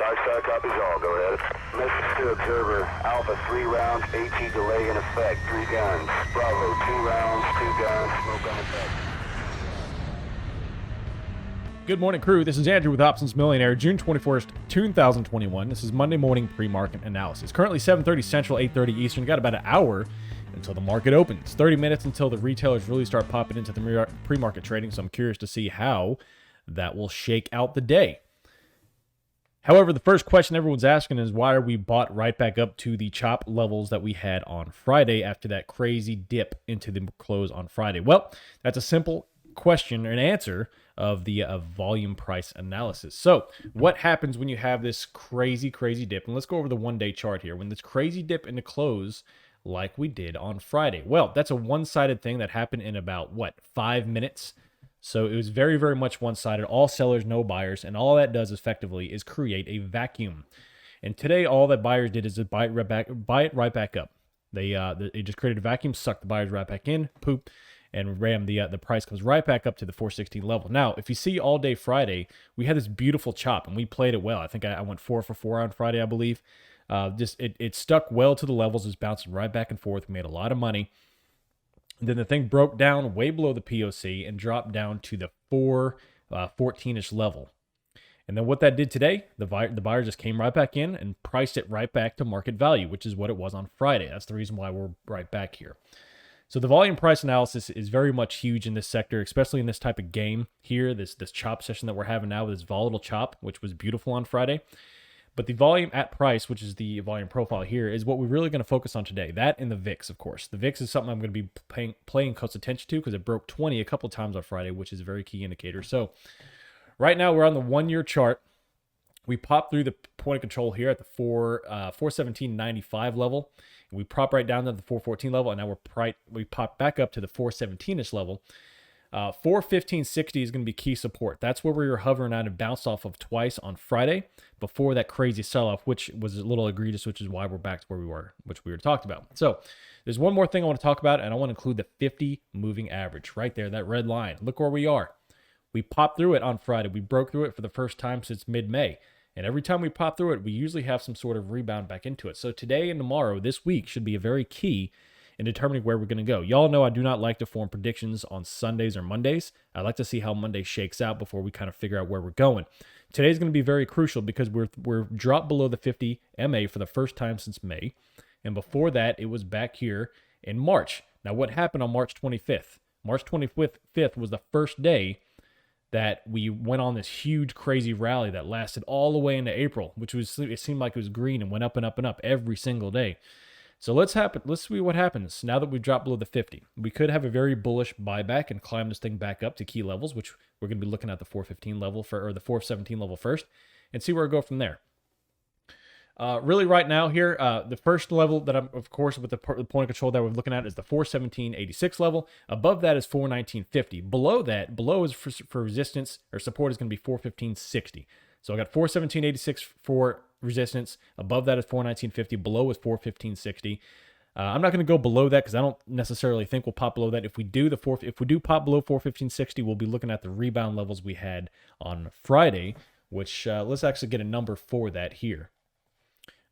Star copies all. Go ahead. Message to observer. Alpha 3 rounds, AT delay in effect. 3 guns. Bravo 2 rounds, 2 guns. Smoke on effect. Good morning, crew. This is Andrew with OptionsMillionaire, June 21st, 2021. This is Monday morning pre-market analysis. Currently 7:30 Central, 8:30 Eastern. Got about an hour until the market opens. 30 minutes until the retailers really start popping into the pre-market trading, so I'm curious to see how that will shake out the day. However, the first question everyone's asking is why are we bought right back up to the chop levels that we had on Friday after that crazy dip into the close on Friday? Well, that's a simple question and answer of the volume price analysis. So what happens when you have this crazy dip? And let's go over the one-day chart here. When this crazy dip into close like we did on Friday. Well, that's a one-sided thing that happened in about, 5 minutes? So it was very much one-sided. All sellers, no buyers. And all that does effectively is create a vacuum. And today, all that buyers did is to buy it right back up. They just created a vacuum, sucked the buyers right back in, poop, and ram the price comes right back up to the 416 level. Now, if you see all day Friday, we had this beautiful chop, and we played it well. I think I went 4 for 4 on Friday, I believe. It stuck well to the levels. It was bouncing right back and forth. We made a lot of money. Then the thing broke down way below the POC and dropped down to the 414-ish level. And then what that did today, the buyer just came right back in and priced it right back to market value, which is what it was on Friday. That's the reason why we're right back here. So the volume price analysis is very much huge in this sector, especially in this type of game here, this chop session that we're having now with this volatile chop, which was beautiful on Friday. But the volume at price, which is the volume profile here, is what we're really going to focus on today. That and the VIX, of course. The VIX is something I'm going to be paying close attention to because it broke 20 a couple times on Friday, which is a very key indicator. So right now we're on the 1-year chart. We popped through the point of control here at the 417.95 level. We pop right down to the 414 level, and now we pop back up to the 417-ish level. 415.60 is going to be key support. That's where we were hovering at and bounced off of twice on Friday before that crazy sell-off, which was a little egregious, which is why we're back to where we were, which we were talked about. So there's one more thing I want to talk about, and I want to include the 50 moving average right there, that red line. Look where we are. We popped through it on Friday. We broke through it for the first time since mid-May. And every time we pop through it, we usually have some sort of rebound back into it. So today and tomorrow, this week, should be a very key in determining where we're going to go. Y'all know I do not like to form predictions on Sundays or Mondays. I like to see how Monday shakes out before we kind of figure out where we're going. Today's going to be very crucial because we're dropped below the 50 MA for the first time since May. And before that, it was back here in March. Now, what happened on March 25th? March 25th was the first day that we went on this huge, crazy rally that lasted all the way into April, it seemed like it was green and went up and up and up every single day. So let's see what happens now that we've dropped below the 50. We could have a very bullish buyback and climb this thing back up to key levels, which we're going to be looking at the 415 level or the 417 level first, and see where we go from there. Really right now here, the first level that I'm, of course, with the point of control that we're looking at is the 417.86 level. Above that is 419.50. Below is for resistance or support is going to be 415.60. So I got 417.86 for resistance. Above that is 419.50. Below is 415.60. I'm not going to go below that because I don't necessarily think we'll pop below that. If we do pop below 415.60, we'll be looking at the rebound levels we had on Friday, which let's actually get a number for that here.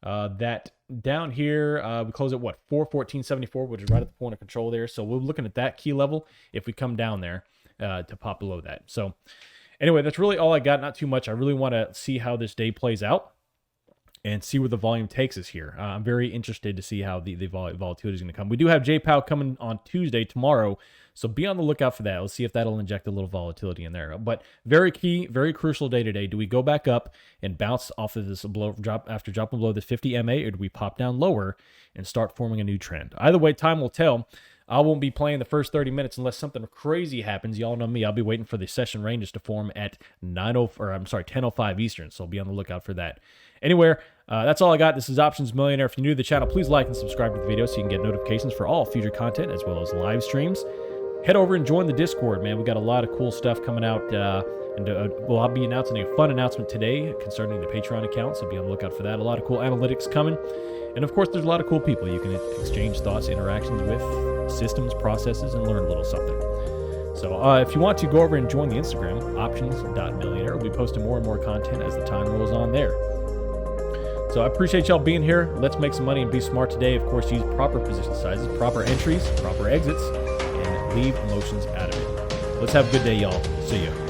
That down here, we close at 414.74, which is right at the point of control there. So we're looking at that key level if we come down there to pop below that. So anyway, that's really all I got. Not too much. I really want to see how this day plays out and see where the volume takes us here. I'm very interested to see how the volatility is going to come. We do have JPOW coming on Tuesday, tomorrow, so be on the lookout for that. Let's see if that'll inject a little volatility in there. But very key, very crucial day today. Do we go back up and bounce off of this drop after dropping below the 50 MA, or do we pop down lower and start forming a new trend? Either way, time will tell. I won't be playing the first 30 minutes unless something crazy happens. Y'all know me. I'll be waiting for the session ranges to form at 10:05 Eastern, so be on the lookout for that. Anyway, that's all I got. This is Options Millionaire. If you're new to the channel, please like and subscribe to the video so you can get notifications for all future content as well as live streams. Head over and join the Discord, man. We got a lot of cool stuff coming out. I'll be announcing a fun announcement today concerning the Patreon account, so be on the lookout for that. A lot of cool analytics coming. And of course, there's a lot of cool people you can exchange thoughts, interactions with, systems, processes, and learn a little something. So if you want to go over and join the Instagram, options.millionaire, we'll be posting more and more content as the time rolls on there. So I appreciate y'all being here. Let's make some money and be smart today. Of course, use proper position sizes, proper entries, proper exits, and leave emotions out of it. Let's have a good day, y'all. See ya.